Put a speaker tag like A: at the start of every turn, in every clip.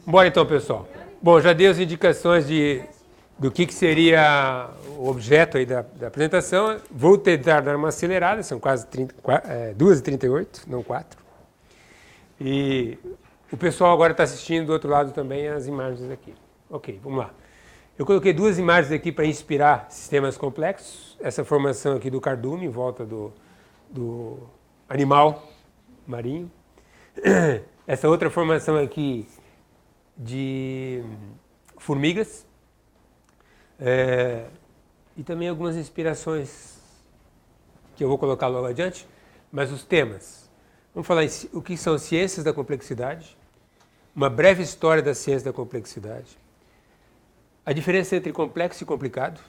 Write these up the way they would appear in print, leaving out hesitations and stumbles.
A: Bora então, pessoal. Bom, já dei as indicações do que seria o objeto aí da apresentação. Vou tentar dar uma acelerada, são quase 2h38, não 4. E o pessoal agora está assistindo do outro lado também as imagens aqui. Ok, vamos lá. Eu coloquei duas imagens aqui para inspirar sistemas complexos. Essa formação aqui do cardume, em volta do animal marinho. Essa outra formação aqui de formigas. E também algumas inspirações que eu vou colocar logo adiante. Mas os temas. Vamos falar o que são ciências da complexidade. Uma breve história da ciência da complexidade. A diferença entre complexo e complicado.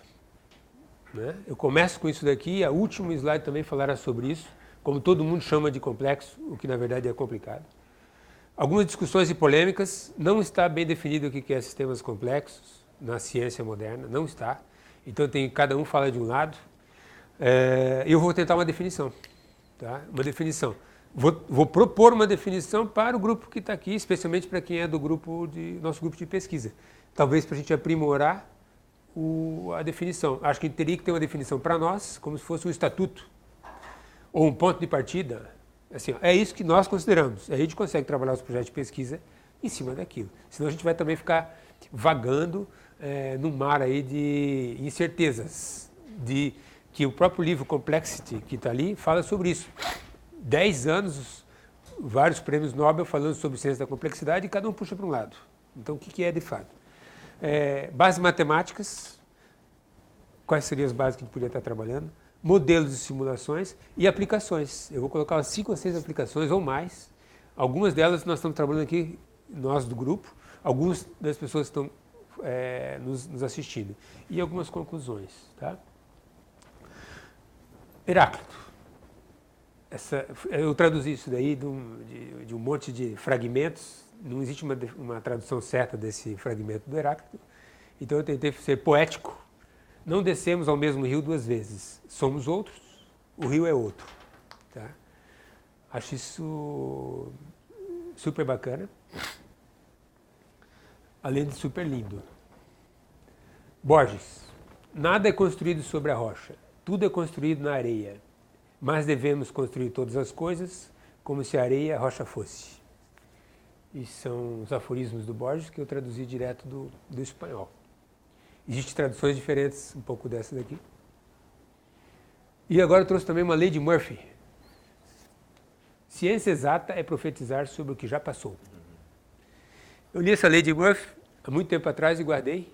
A: Né? Eu começo com isso daqui e o último slide também falará sobre isso. Como todo mundo chama de complexo, o que na verdade é complicado. Algumas discussões e polêmicas. Não está bem definido o que é sistemas complexos na ciência moderna. Não está. Então cada um fala de um lado. Eu vou tentar uma definição. Tá? Uma definição. Vou propor uma definição para o grupo que está aqui, especialmente para quem é do nosso grupo de pesquisa. Talvez para a gente aprimorar a definição. Acho que teria que ter uma definição para nós, como se fosse um estatuto, ou um ponto de partida. Assim, é isso que nós consideramos. Aí a gente consegue trabalhar os projetos de pesquisa em cima daquilo. Senão a gente vai também ficar vagando num mar aí de incertezas, que o próprio livro Complexity, que está ali, fala sobre isso. 10 anos, vários prêmios Nobel falando sobre ciência da complexidade e cada um puxa para um lado. Então, o que é de fato? Bases matemáticas, quais seriam as bases que a gente poderia estar trabalhando, modelos de simulações e aplicações. Eu vou colocar umas 5 ou 6 aplicações ou mais. Algumas delas nós estamos trabalhando aqui, nós do grupo, algumas das pessoas estão nos assistindo. E algumas conclusões. Tá? Heráclito. Eu traduzi isso daí de um monte de fragmentos. Não existe uma tradução certa desse fragmento do Heráclito. Então eu tentei ser poético. Não descemos ao mesmo rio 2 vezes. Somos outros, o rio é outro. Tá? Acho isso super bacana. Além de super lindo. Borges. Nada é construído sobre a rocha. Tudo é construído na areia. Mas devemos construir todas as coisas como se a areia e a rocha fosse. E são os aforismos do Borges que eu traduzi direto do espanhol. Existem traduções diferentes, um pouco dessa daqui. E agora eu trouxe também uma lei de Murphy. Ciência exata é profetizar sobre o que já passou. Eu li essa lei de Murphy há muito tempo atrás e guardei.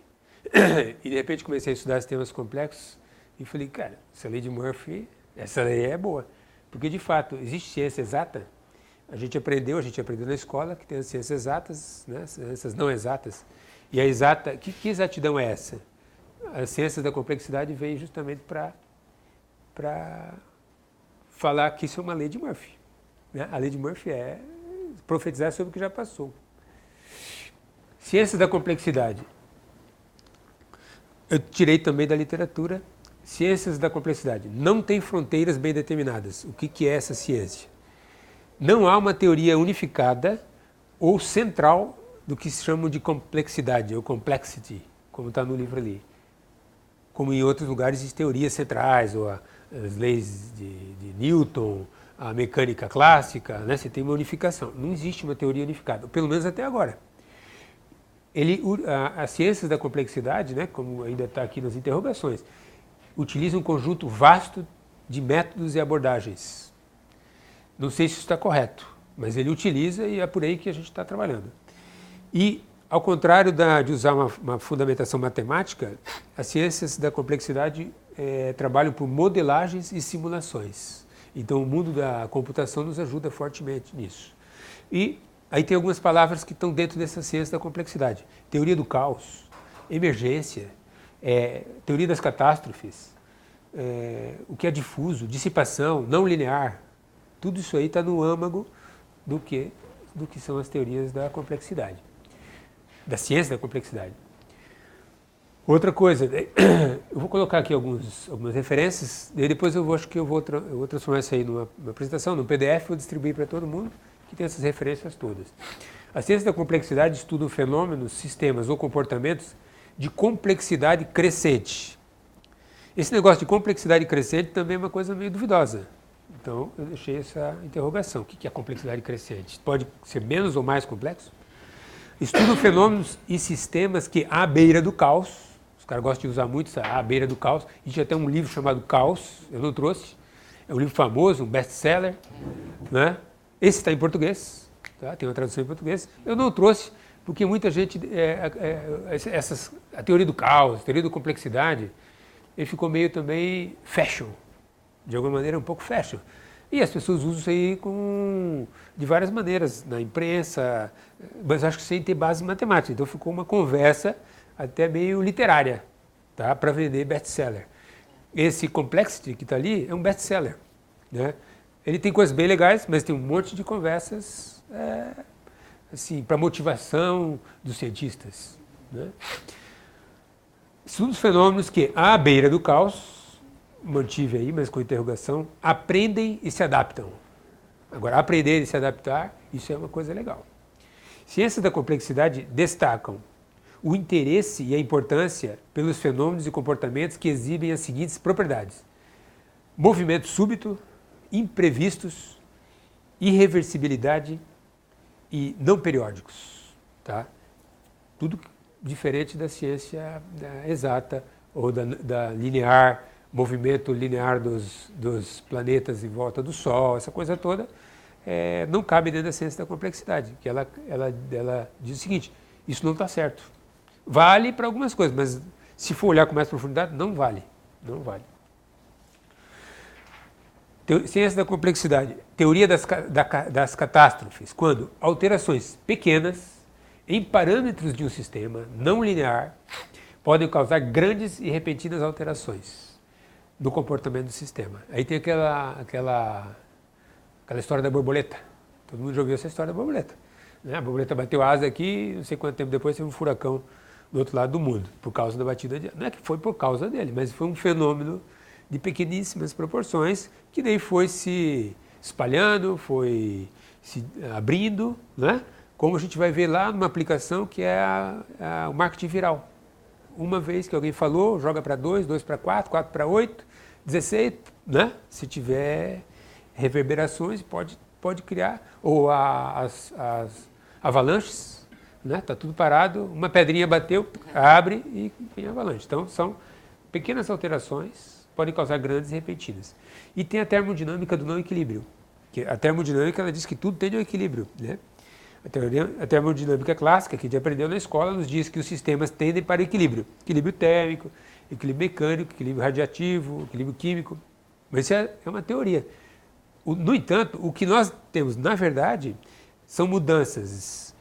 A: E de repente comecei a estudar sistemas complexos e falei, cara, essa lei de Murphy, essa lei é boa. Porque de fato, existe ciência exata. A gente aprendeu na escola que tem as ciências exatas, né, ciências não exatas. E a exata, que exatidão é essa? As ciências da complexidade veio justamente para falar que isso é uma lei de Murphy. Né? A lei de Murphy é profetizar sobre o que já passou. Ciências da complexidade. Eu tirei também da literatura. Ciências da complexidade. Não tem fronteiras bem determinadas. O que é essa ciência? Não há uma teoria unificada ou central do que se chama de complexidade, ou complexity, como está no livro ali. Como em outros lugares existem teorias centrais, ou as leis de Newton, a mecânica clássica, né? Você tem uma unificação. Não existe uma teoria unificada, pelo menos até agora. As ciências da complexidade, né, como ainda está aqui nas interrogações, utilizam um conjunto vasto de métodos e abordagens. Não sei se isso está correto, mas ele utiliza e é por aí que a gente está trabalhando. E, ao contrário de usar uma fundamentação matemática, as ciências da complexidade trabalham por modelagens e simulações. Então, o mundo da computação nos ajuda fortemente nisso. E aí tem algumas palavras que estão dentro dessa ciência da complexidade. Teoria do caos, emergência, teoria das catástrofes, o que é difuso, dissipação, não linear. Tudo isso aí está no âmago do que são as teorias da complexidade, da ciência da complexidade. Outra coisa, eu vou colocar aqui algumas referências, e depois eu vou transformar isso aí numa apresentação, num PDF, vou distribuir para todo mundo, que tem essas referências todas. A ciência da complexidade estuda fenômenos, sistemas ou comportamentos de complexidade crescente. Esse negócio de complexidade crescente também é uma coisa meio duvidosa. Então, eu deixei essa interrogação. O que é complexidade crescente? Pode ser menos ou mais complexo? Estuda fenômenos e sistemas que, à beira do caos, os caras gostam de usar muito essa à beira do caos, a gente já tem um livro chamado Caos, eu não trouxe, é um livro famoso, um best-seller, né? Esse está em português, tá? Tem uma tradução em português. Eu não trouxe porque muita gente, a teoria do caos, a teoria da complexidade, ele ficou meio também fashion, de alguma maneira um pouco fashion. E as pessoas usam isso aí de várias maneiras, na imprensa, mas acho que sem ter base matemática. Então ficou uma conversa até meio literária, tá? Para vender best-seller. Esse Complexity que está ali é um best-seller, né? Ele tem coisas bem legais, mas tem um monte de conversas assim, para motivação dos cientistas, né? Estuda os fenômenos que, à beira do caos, mantive aí, mas com interrogação, aprendem e se adaptam. Agora, aprender e se adaptar, isso é uma coisa legal. Ciências da complexidade destacam o interesse e a importância pelos fenômenos e comportamentos que exibem as seguintes propriedades: movimento súbito, imprevistos, irreversibilidade e não periódicos. Tá? Tudo diferente da ciência exata ou da linear, movimento linear dos planetas em volta do Sol, essa coisa toda, não cabe dentro da ciência da complexidade, que ela diz o seguinte: isso não está certo. Vale para algumas coisas, mas se for olhar com mais profundidade, não vale. Não vale. Ciência da complexidade, teoria das catástrofes, quando alterações pequenas em parâmetros de um sistema não linear podem causar grandes e repentinas alterações no comportamento do sistema. Aí tem aquela história da borboleta. Todo mundo já ouviu essa história da borboleta, né? A borboleta bateu asa aqui, não sei quanto tempo depois teve um furacão do outro lado do mundo, por causa da batida de asa. Não é que foi por causa dele, mas foi um fenômeno de pequeníssimas proporções que daí foi se espalhando, foi se abrindo, né? Como a gente vai ver lá numa aplicação que é o marketing viral. Uma vez que alguém falou, joga para 2, 2 para 4, 4 para 8, 16, né? Se tiver reverberações, pode criar. Ou as avalanches, né? Está tudo parado, uma pedrinha bateu, abre e vem avalanche. Então, são pequenas alterações, podem causar grandes e repentinas. E tem a termodinâmica do não equilíbrio. Que a termodinâmica, ela diz que tudo tende ao equilíbrio, né? A termodinâmica clássica, que a gente aprendeu na escola, nos diz que os sistemas tendem para o equilíbrio. Equilíbrio térmico, equilíbrio mecânico, equilíbrio radiativo, equilíbrio químico. Mas isso é uma teoria. No entanto, o que nós temos, na verdade, são mudanças.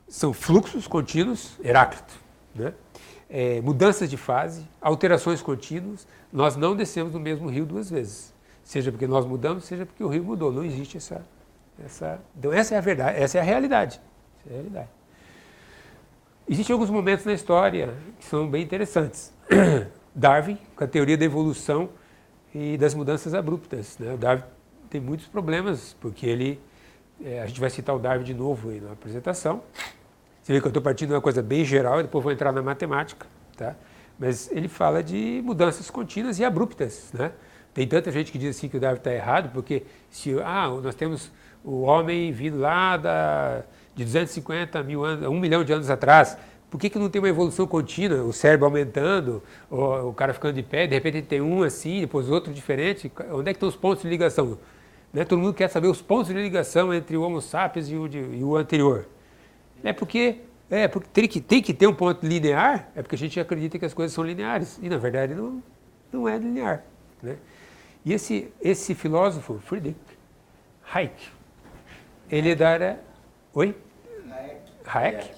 A: São fluxos contínuos, Heráclito, né? Mudanças de fase, alterações contínuas. Nós não descemos no mesmo rio duas vezes. Seja porque nós mudamos, seja porque o rio mudou. Não existe então essa é a verdade, essa é a realidade. Essa é a realidade. Existem alguns momentos na história que são bem interessantes. Darwin, com a teoria da evolução e das mudanças abruptas, né? O Darwin tem muitos problemas, porque a gente vai citar o Darwin de novo aí na apresentação. Você vê que eu estou partindo de uma coisa bem geral, e depois vou entrar na matemática, tá? Mas ele fala de mudanças contínuas e abruptas, né? Tem tanta gente que diz assim que o Darwin está errado, porque nós temos o homem vindo lá de 250 mil anos, 1 milhão de anos atrás, por que não tem uma evolução contínua, o cérebro aumentando, o cara ficando de pé, de repente tem um assim, depois outro diferente? Onde é que estão os pontos de ligação? Né? Todo mundo quer saber os pontos de ligação entre o Homo sapiens e o anterior. Porque tem que ter um ponto linear, é porque a gente acredita que as coisas são lineares, e na verdade não é linear, né? E esse filósofo, Friedrich Hayek, ele é da área... Oi? Hayek.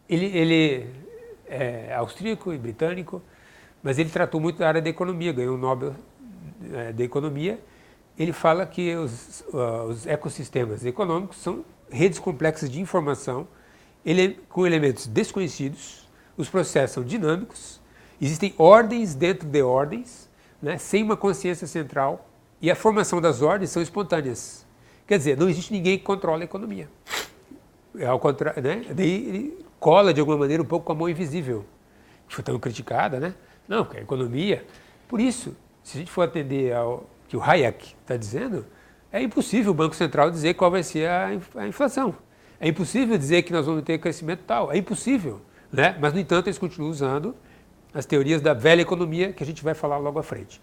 A: Ele é austríaco e britânico, mas ele tratou muito da área da economia, ganhou o Nobel da Economia. Ele fala que os ecossistemas econômicos são redes complexas de informação, com elementos desconhecidos, os processos são dinâmicos, existem ordens dentro de ordens, né, sem uma consciência central, E a formação das ordens são espontâneas. Quer dizer, não existe ninguém que controla a economia. Ao contrário, né? Daí ele cola de alguma maneira um pouco com a mão invisível, que foi tão criticada, né? Não, porque a economia... Por isso, se a gente for atender ao que o Hayek está dizendo, é impossível o Banco Central dizer qual vai ser a inflação. É impossível dizer que nós vamos ter crescimento tal. É impossível, né? Mas, no entanto, eles continuam usando as teorias da velha economia, que a gente vai falar logo à frente.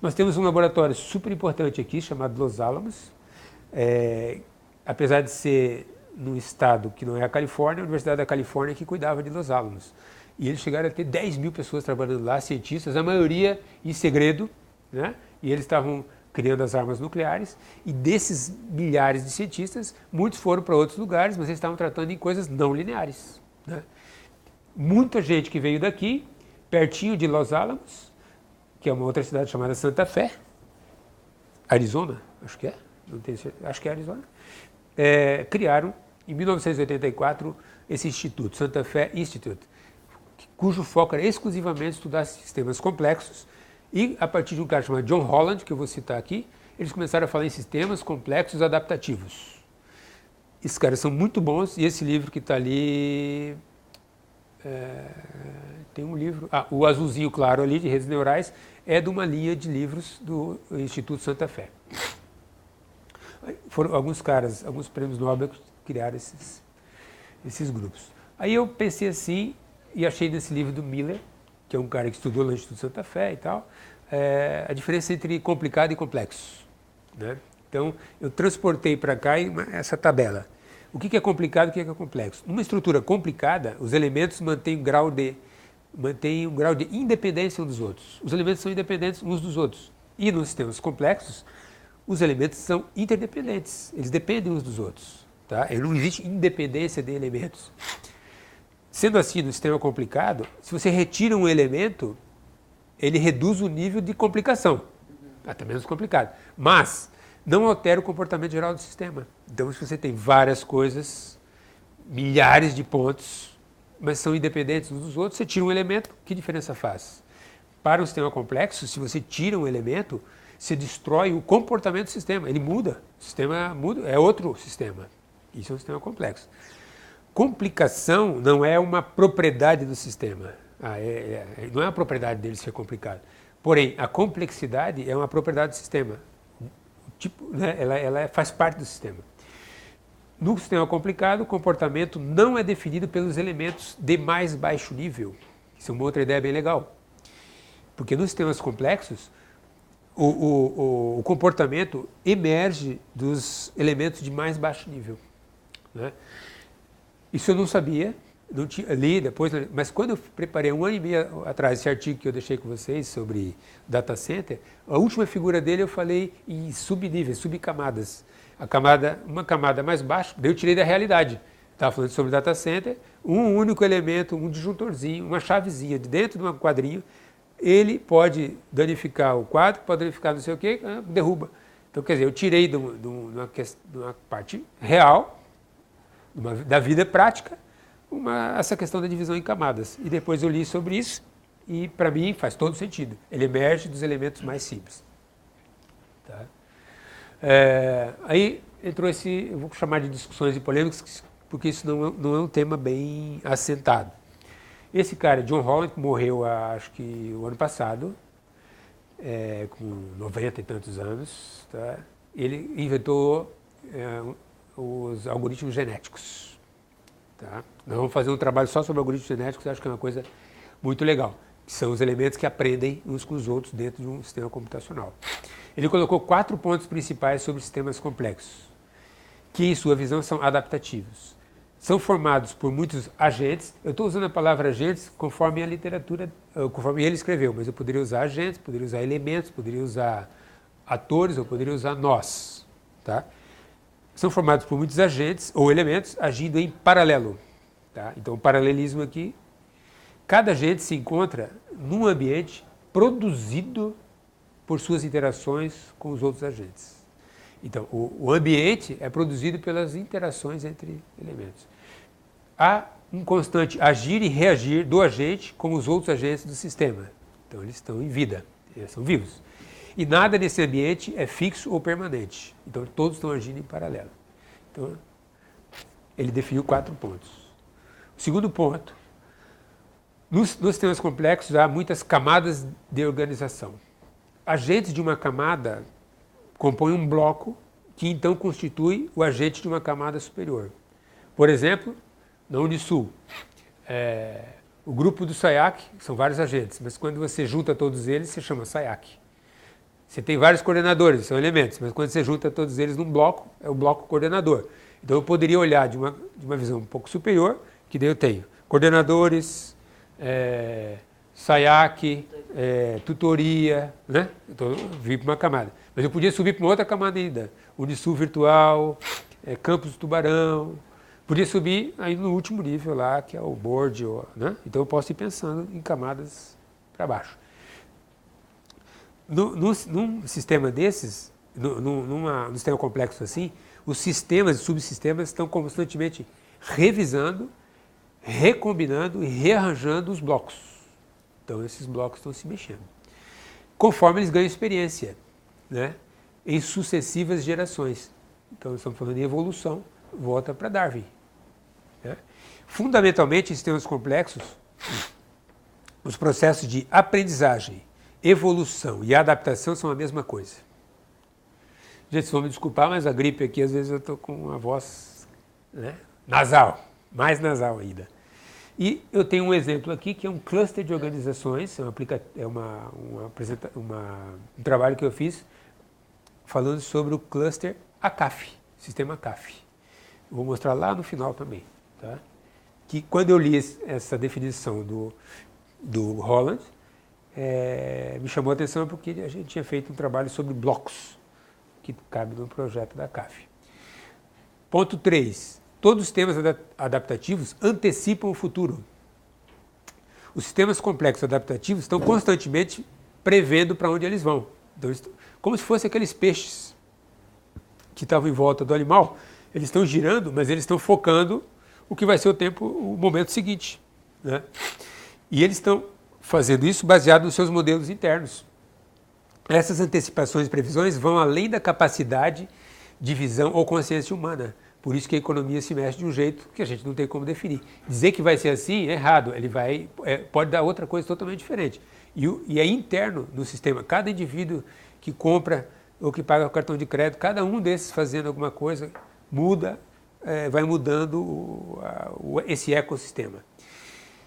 A: Nós temos um laboratório super importante aqui, chamado Los Alamos. Apesar de ser num estado que não é a Califórnia, a Universidade da Califórnia que cuidava de Los Alamos. E eles chegaram a ter 10 mil pessoas trabalhando lá, cientistas, a maioria em segredo, né? E eles estavam criando as armas nucleares, e desses milhares de cientistas, muitos foram para outros lugares, mas eles estavam tratando em coisas não lineares, né? Muita gente que veio daqui, pertinho de Los Alamos, que é uma outra cidade chamada Santa Fé, Arizona, acho que é, não tenho certeza, acho que é Arizona, criaram, em 1984, esse instituto, Santa Fé Institute, cujo foco era exclusivamente estudar sistemas complexos, e a partir de um cara chamado John Holland, que eu vou citar aqui, eles começaram a falar em sistemas complexos adaptativos. Esses caras são muito bons, e esse livro que está ali, tem um livro, o azulzinho claro ali, de redes neurais, é de uma linha de livros do Instituto Santa Fé. Foram alguns caras, alguns prêmios Nobel que criaram esses grupos. Aí eu pensei assim, e achei nesse livro do Miller, que é um cara que estudou no Instituto Santa Fé e tal, a diferença entre complicado e complexo, né? Então, eu transportei para cá essa tabela. O que é complicado e o que é complexo? Numa estrutura complicada, os elementos mantêm um grau de independência uns dos outros. Os elementos são independentes uns dos outros. E nos sistemas complexos, os elementos são interdependentes, eles dependem uns dos outros, tá? Não existe independência de elementos. Sendo assim, no sistema complicado, se você retira um elemento, ele reduz o nível de complicação, até menos complicado, mas não altera o comportamento geral do sistema. Então, se você tem várias coisas, milhares de pontos, mas são independentes uns dos outros, você tira um elemento, que diferença faz? Para um sistema complexo, se você tira um elemento, você destrói o comportamento do sistema, ele muda, o sistema muda, é outro sistema. Isso é um sistema complexo. Complicação não é uma propriedade do sistema, não é uma propriedade dele ser complicado. Porém, a complexidade é uma propriedade do sistema, né, ela faz parte do sistema. No sistema complicado, o comportamento não é definido pelos elementos de mais baixo nível. Isso é uma outra ideia bem legal. Porque nos sistemas complexos, o comportamento emerge dos elementos de mais baixo nível, né? Isso eu não sabia, não tinha, li depois, mas quando eu preparei 1 ano e meio atrás esse artigo que eu deixei com vocês sobre data center, a última figura dele eu falei em subníveis, subcamadas. Uma camada mais baixa, daí eu tirei da realidade. Estava falando sobre data center, um único elemento, um disjuntorzinho, uma chavezinha de dentro de um quadrinho, ele pode danificar o quadro, pode danificar não sei o quê, derruba. Então, quer dizer, eu tirei de uma parte real, da vida prática, essa questão da divisão em camadas. E depois eu li sobre isso e, para mim, faz todo sentido. Ele emerge dos elementos mais simples. Tá? Aí entrou eu vou chamar de discussões e polêmicas, porque isso não é um tema bem assentado. Esse cara, John Holland, morreu, acho que o ano passado, com 90 e tantos anos, tá? Ele inventou os algoritmos genéticos. Tá? Nós vamos fazer um trabalho só sobre algoritmos genéticos, acho que é uma coisa muito legal, que são os elementos que aprendem uns com os outros dentro de um sistema computacional. Ele colocou 4 pontos principais sobre sistemas complexos, que em sua visão são adaptativos. São formados por muitos agentes, eu estou usando a palavra agentes conforme a literatura, conforme ele escreveu, mas eu poderia usar agentes, poderia usar elementos, poderia usar atores, ou poderia usar nós. Tá? São formados por muitos agentes ou elementos agindo em paralelo. Tá? Então, o paralelismo aqui, cada agente se encontra num ambiente produzido por suas interações com os outros agentes. Então, o ambiente é produzido pelas interações entre elementos. Há um constante agir e reagir do agente com os outros agentes do sistema. Então, eles estão em vida, eles são vivos. E nada nesse ambiente é fixo ou permanente. Então, todos estão agindo em paralelo. Então, ele definiu 4 pontos. O segundo ponto, nos sistemas complexos há muitas camadas de organização. Agentes de uma camada compõem um bloco que então constitui o agente de uma camada superior. Por exemplo, na Unisul, o grupo do SAIAC são vários agentes, mas quando você junta todos eles, você chama SAIAC. Você tem vários coordenadores, são elementos, mas quando você junta todos eles num bloco, é o bloco coordenador. Então eu poderia olhar de uma visão um pouco superior, que daí eu tenho coordenadores, SAIAC, tutoria, né? Então eu vim para uma camada. Mas eu podia subir para uma outra camada ainda, Unisul Virtual, Campus do Tubarão, podia subir aí no último nível lá, que é o board, né? Então eu posso ir pensando em camadas para baixo. Num sistema desses, num sistema complexo assim, os sistemas e subsistemas estão constantemente revisando, recombinando e rearranjando os blocos. Então esses blocos estão se mexendo. Conforme eles ganham experiência, né? Em sucessivas gerações. Então estamos falando em evolução, volta para Darwin. Né? Fundamentalmente, em sistemas complexos, os processos de aprendizagem, evolução e adaptação são a mesma coisa. Gente, vocês vão me desculpar, mas a gripe aqui, às vezes eu estou com uma voz, né, nasal, mais nasal ainda. E eu tenho um exemplo aqui que é um cluster de organizações, um trabalho que eu fiz falando sobre o cluster ACAF, sistema ACAF. Eu vou mostrar lá no final também. Tá? Que quando eu li essa definição do Holland, me chamou a atenção porque a gente tinha feito um trabalho sobre blocos, que cabe no projeto da CAF. Ponto 3. Todos os sistemas adaptativos antecipam o futuro. Os sistemas complexos adaptativos estão constantemente prevendo para onde eles vão. Então, como se fossem aqueles peixes que estavam em volta do animal, eles estão girando, mas eles estão focando o que vai ser o momento seguinte. Né? E eles estão fazendo isso baseado nos seus modelos internos. Essas antecipações e previsões vão além da capacidade de visão ou consciência humana. Por isso que a economia se mexe de um jeito que a gente não tem como definir. Dizer que vai ser assim é errado, ele pode dar outra coisa totalmente diferente. E é interno no sistema. Cada indivíduo que compra ou que paga o cartão de crédito, cada um desses fazendo alguma coisa, muda, vai mudando esse ecossistema.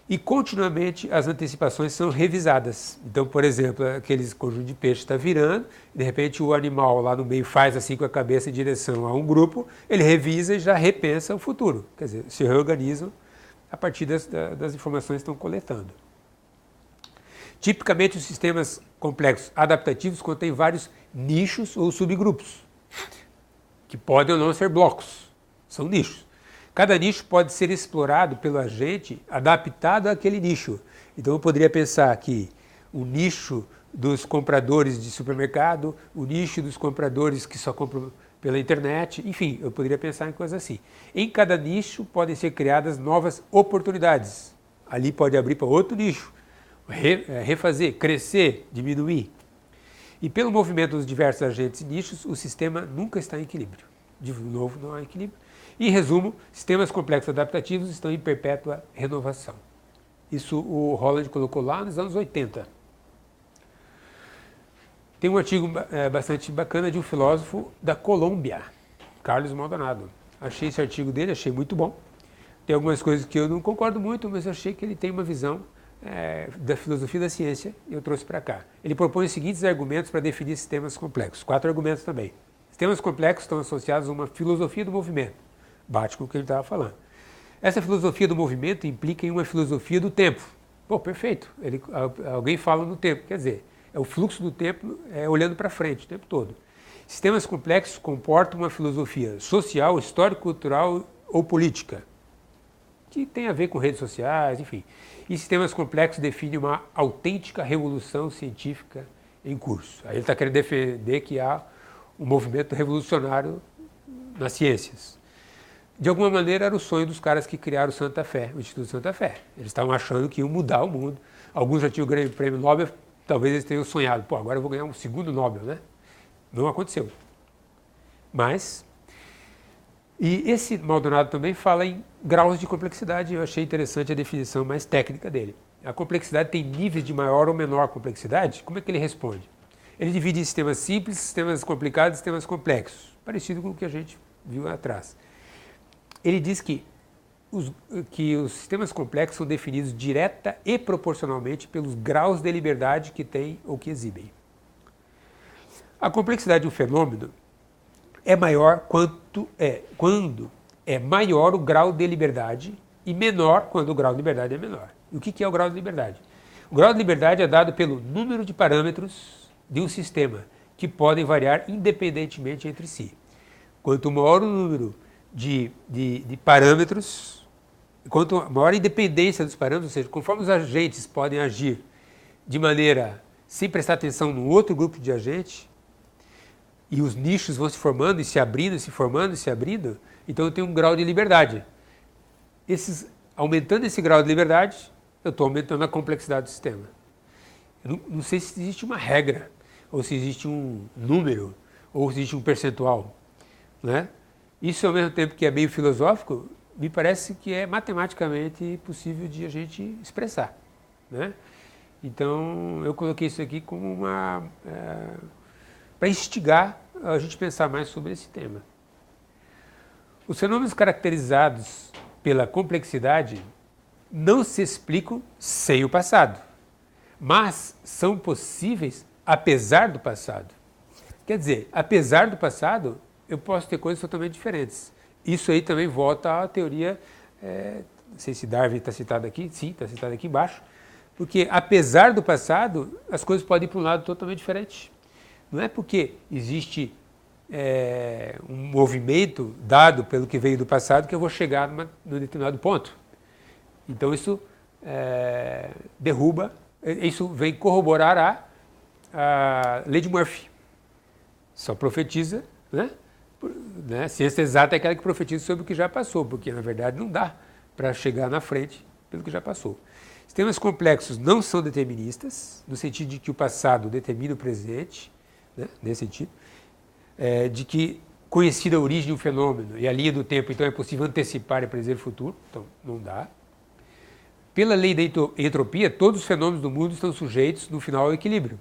A: E continuamente as antecipações são revisadas. Então, por exemplo, aquele conjunto de peixes está virando, de repente o animal lá no meio faz assim com a cabeça em direção a um grupo, ele revisa e já repensa o futuro. Quer dizer, se reorganizam a partir das informações que estão coletando. Tipicamente, os sistemas complexos adaptativos contêm vários nichos ou subgrupos, que podem ou não ser blocos, são nichos. Cada nicho pode ser explorado pelo agente adaptado àquele nicho. Então eu poderia pensar que o nicho dos compradores de supermercado, o nicho dos compradores que só compram pela internet, enfim, eu poderia pensar em coisas assim. Em cada nicho podem ser criadas novas oportunidades. Ali pode abrir para outro nicho, refazer, crescer, diminuir. E pelo movimento dos diversos agentes e nichos, o sistema nunca está em equilíbrio. De novo, não há equilíbrio. Em resumo, sistemas complexos adaptativos estão em perpétua renovação. Isso o Holland colocou lá nos anos 80. Tem um artigo bastante bacana de um filósofo da Colômbia, Carlos Maldonado. Achei esse artigo dele, achei muito bom. Tem algumas coisas que eu não concordo muito, mas achei que ele tem uma visão da filosofia da ciência e eu trouxe para cá. Ele propõe os seguintes argumentos para definir sistemas complexos. 4 argumentos também. Sistemas complexos estão associados a uma filosofia do movimento. Bate com o que ele estava falando. Essa filosofia do movimento implica em uma filosofia do tempo. Pô, perfeito. Alguém fala no tempo, quer dizer, é o fluxo do tempo olhando para frente o tempo todo. Sistemas complexos comportam uma filosofia social, histórico-cultural ou política, que tem a ver com redes sociais, enfim. E sistemas complexos definem uma autêntica revolução científica em curso. Aí ele está querendo defender que há um movimento revolucionário nas ciências. De alguma maneira era o sonho dos caras que criaram o Santa Fé, o Instituto Santa Fé. Eles estavam achando que iam mudar o mundo. Alguns já tinham o Prêmio Nobel talvez eles tenham sonhado, pô, agora eu vou ganhar um segundo Nobel, né? Não aconteceu. Mas, e esse Maldonado também fala em graus de complexidade, eu achei interessante a definição mais técnica dele. A complexidade tem níveis de maior ou menor complexidade? Como é que ele responde? Ele divide em sistemas simples, sistemas complicados e sistemas complexos, parecido com o que a gente viu atrás. Ele diz que os sistemas complexos são definidos direta e proporcionalmente pelos graus de liberdade que têm ou que exibem. A complexidade de um fenômeno é maior quando é maior o grau de liberdade e menor quando o grau de liberdade é menor. E o que é o grau de liberdade? O grau de liberdade é dado pelo número de parâmetros de um sistema, que podem variar independentemente entre si. Quanto maior o número de parâmetros, quanto maior a independência dos parâmetros, ou seja, conforme os agentes podem agir de maneira sem prestar atenção no outro grupo de agentes, e os nichos vão se formando e se abrindo, se formando e se abrindo, então eu tenho um grau de liberdade. Aumentando esse grau de liberdade, eu estou aumentando a complexidade do sistema. Eu não sei se existe uma regra, ou se existe um número, ou se existe um percentual, né? Isso, ao mesmo tempo que é meio filosófico, me parece que é matematicamente possível de a gente expressar, né? Então, eu coloquei isso aqui como para instigar a gente pensar mais sobre esse tema. Os fenômenos caracterizados pela complexidade não se explicam sem o passado, mas são possíveis apesar do passado. Quer dizer, apesar do passado, eu posso ter coisas totalmente diferentes. Isso aí também volta à teoria, não sei se Darwin está citado aqui, sim, está citado aqui embaixo, porque apesar do passado, as coisas podem ir para um lado totalmente diferente. Não é porque existe um movimento dado pelo que veio do passado que eu vou chegar num determinado ponto. Então isso isso vem corroborar a lei de Murphy. Só profetiza, né? Ciência exata é aquela que profetiza sobre o que já passou, porque na verdade não dá para chegar na frente pelo que já passou. Sistemas complexos não são deterministas, no sentido de que o passado determina o presente, né? Nesse sentido, de que conhecida a origem de um fenômeno e a linha do tempo, então é possível antecipar e prever o futuro, então não dá. Pela lei da entropia, todos os fenômenos do mundo estão sujeitos, no final, ao equilíbrio.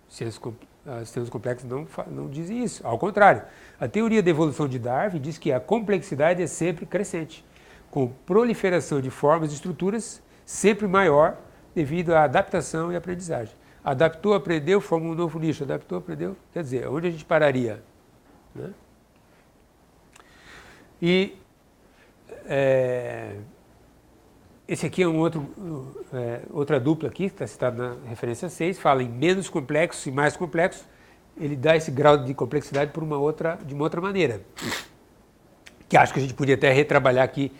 A: Sistemas complexos não dizem isso, ao contrário. A teoria da evolução de Darwin diz que a complexidade é sempre crescente, com proliferação de formas e estruturas sempre maior devido à adaptação e aprendizagem. Adaptou, aprendeu, forma um novo nicho. Adaptou, aprendeu, quer dizer, onde a gente pararia? Né? E esse aqui é outra dupla aqui, que está citada na referência 6, fala em menos complexo e mais complexo. Ele dá esse grau de complexidade de uma outra maneira, que acho que a gente podia até retrabalhar aqui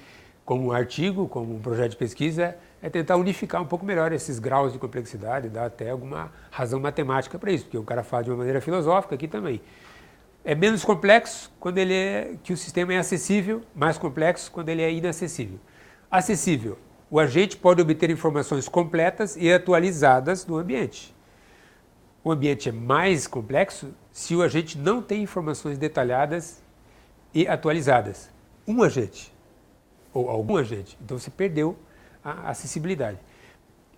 A: como um artigo, como um projeto de pesquisa, tentar unificar um pouco melhor esses graus de complexidade, dar até alguma razão matemática para isso, porque o cara fala de uma maneira filosófica aqui também. É menos complexo quando que o sistema é acessível, mais complexo quando ele é inacessível. Acessível, o agente pode obter informações completas e atualizadas do ambiente. O ambiente é mais complexo se o agente não tem informações detalhadas e atualizadas. Um agente, ou algum agente, então você perdeu a acessibilidade.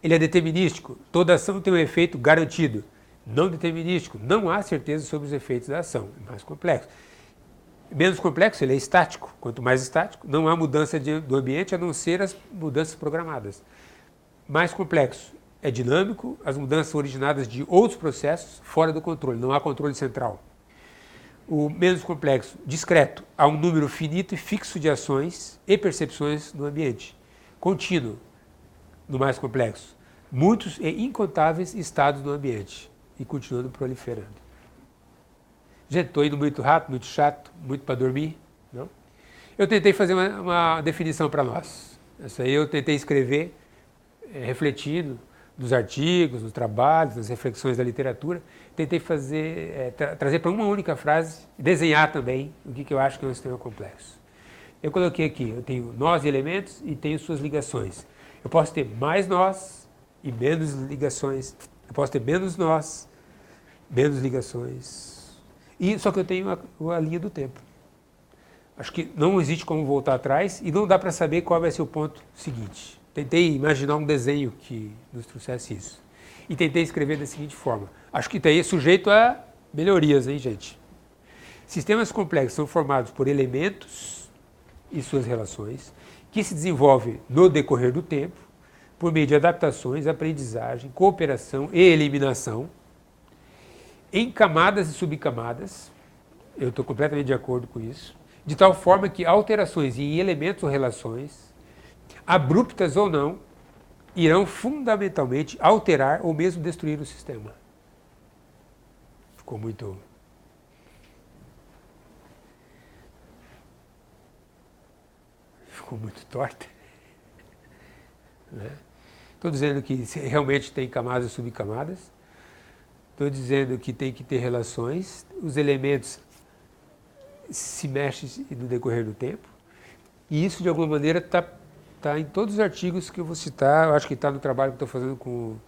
A: Ele é determinístico, toda ação tem um efeito garantido. Não determinístico, não há certeza sobre os efeitos da ação, é mais complexo. Menos complexo, ele é estático. Quanto mais estático, não há mudança do ambiente a não ser as mudanças programadas. Mais complexo, é dinâmico, as mudanças são originadas de outros processos fora do controle, não há controle central. O menos complexo, discreto, há um número finito e fixo de ações e percepções no ambiente. Contínuo, no mais complexo, muitos e incontáveis estados no ambiente e continuando proliferando. Gente, estou indo muito rápido, muito chato, muito para dormir, não? Eu tentei fazer uma definição para nós. Essa aí eu tentei escrever, refletindo nos artigos, nos trabalhos, nas reflexões da literatura. Tentei trazer para uma única frase, desenhar também o que eu acho que é um sistema complexo. Eu coloquei aqui, eu tenho nós e elementos e tenho suas ligações. Eu posso ter mais nós e menos ligações Eu posso ter menos nós, menos ligações. E só que eu tenho a linha do tempo. Acho que não existe como voltar atrás e não dá para saber qual vai ser o ponto seguinte. Tentei imaginar um desenho que nos trouxesse isso. E tentei escrever da seguinte forma. Acho que está aí sujeito a melhorias, hein, gente? Sistemas complexos são formados por elementos e suas relações que se desenvolvem no decorrer do tempo por meio de adaptações, aprendizagem, cooperação e eliminação em camadas e subcamadas. Eu estou completamente de acordo com isso. De tal forma que alterações em elementos ou relações, abruptas ou não, irão fundamentalmente alterar ou mesmo destruir o sistema. Ficou muito... Ficou muito torta. Estou dizendo que realmente tem camadas e subcamadas. Estou dizendo que tem que ter relações. Os elementos se mexem no decorrer do tempo. E isso, de alguma maneira, está em todos os artigos que eu vou citar. Eu acho que está no trabalho que estou fazendo com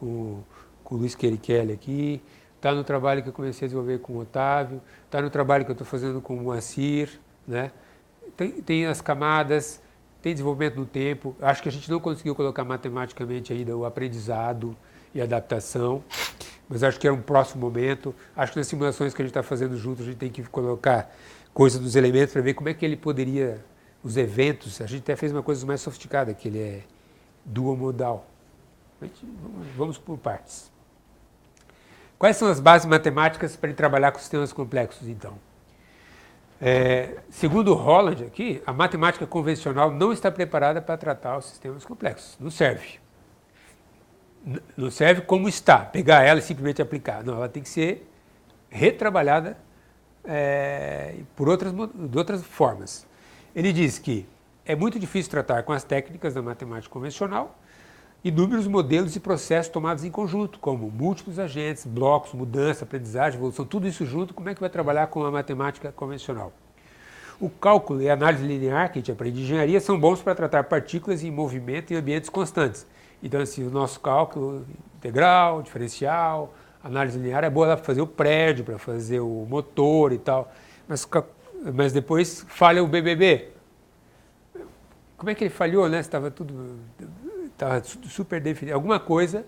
A: o Luiz Querichelli aqui, está no trabalho que eu comecei a desenvolver com o Otávio, está no trabalho que eu estou fazendo com o Moacir, né? Tem as camadas, tem desenvolvimento no tempo. Acho que a gente não conseguiu colocar matematicamente ainda o aprendizado e a adaptação, mas acho que é um próximo momento. Acho que nas simulações que a gente está fazendo juntos, a gente tem que colocar coisas dos elementos para ver como é que ele poderia... Os eventos, a gente até fez uma coisa mais sofisticada, que ele é duomodal. Vamos por partes. Quais são as bases matemáticas para ele trabalhar com sistemas complexos, então? Segundo Holland aqui, a matemática convencional não está preparada para tratar os sistemas complexos. Não serve. Não serve como está, pegar ela e simplesmente aplicar. Não, ela tem que ser retrabalhada de outras formas. Ele diz que é muito difícil tratar com as técnicas da matemática convencional inúmeros modelos e processos tomados em conjunto, como múltiplos agentes, blocos, mudança, aprendizagem, evolução, tudo isso junto, como é que vai trabalhar com a matemática convencional? O cálculo e a análise linear, que a gente aprende em engenharia, são bons para tratar partículas em movimento em ambientes constantes. Então, assim, o nosso cálculo integral, diferencial, análise linear é boa lá para fazer o prédio, para fazer o motor e tal, mas depois falha o BBB. Como é que ele falhou, né? Estava super definido. Alguma coisa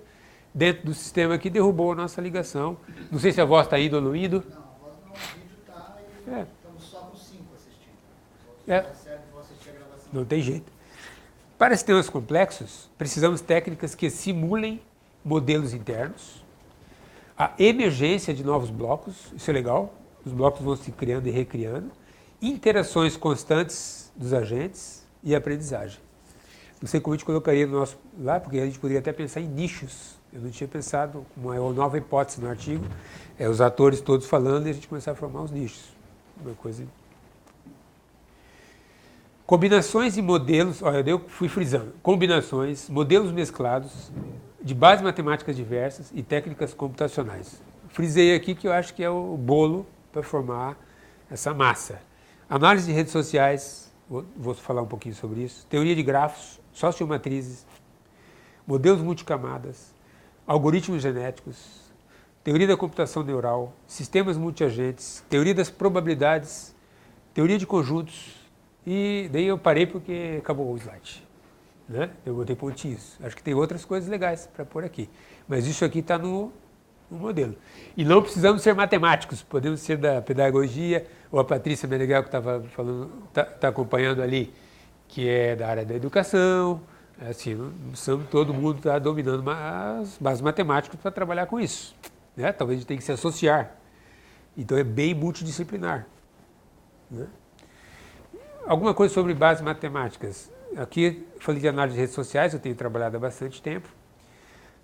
A: dentro do sistema que derrubou a nossa ligação. Não sei se a voz está indo ou não indo.
B: Não, a voz não, o vídeo está e estamos só com 5 assistindo. Vou assistir a gravação.
A: Não tem jeito. Para sistemas complexos, precisamos de técnicas que simulem modelos internos, a emergência de novos blocos, isso é legal, os blocos vão se criando e recriando, interações constantes dos agentes e aprendizagem. Não sei como a gente colocaria no nosso lá, porque a gente poderia até pensar em nichos. Eu não tinha pensado, uma nova hipótese no artigo, os atores todos falando e a gente começar a formar os nichos. Uma coisa... Combinações e modelos, olha, eu fui frisando, combinações, modelos mesclados, de bases matemáticas diversas e técnicas computacionais. Frisei aqui que eu acho que é o bolo para formar essa massa. Análise de redes sociais, vou falar um pouquinho sobre isso, teoria de grafos, sociomatrizes, modelos multicamadas, algoritmos genéticos, teoria da computação neural, sistemas multiagentes, teoria das probabilidades, teoria de conjuntos, e daí eu parei porque acabou o slide. Né? Eu botei pontinhos. Acho que tem outras coisas legais para pôr aqui. Mas isso aqui está no modelo. E não precisamos ser matemáticos, podemos ser da pedagogia, ou a Patrícia Meneghel, que estava falando, está acompanhando ali, que é da área da educação. Assim, não todo mundo está dominando as bases matemáticas para trabalhar com isso. Né? Talvez a gente tenha que se associar. Então é bem multidisciplinar. Né? Alguma coisa sobre bases matemáticas. Aqui falei de análise de redes sociais, eu tenho trabalhado há bastante tempo.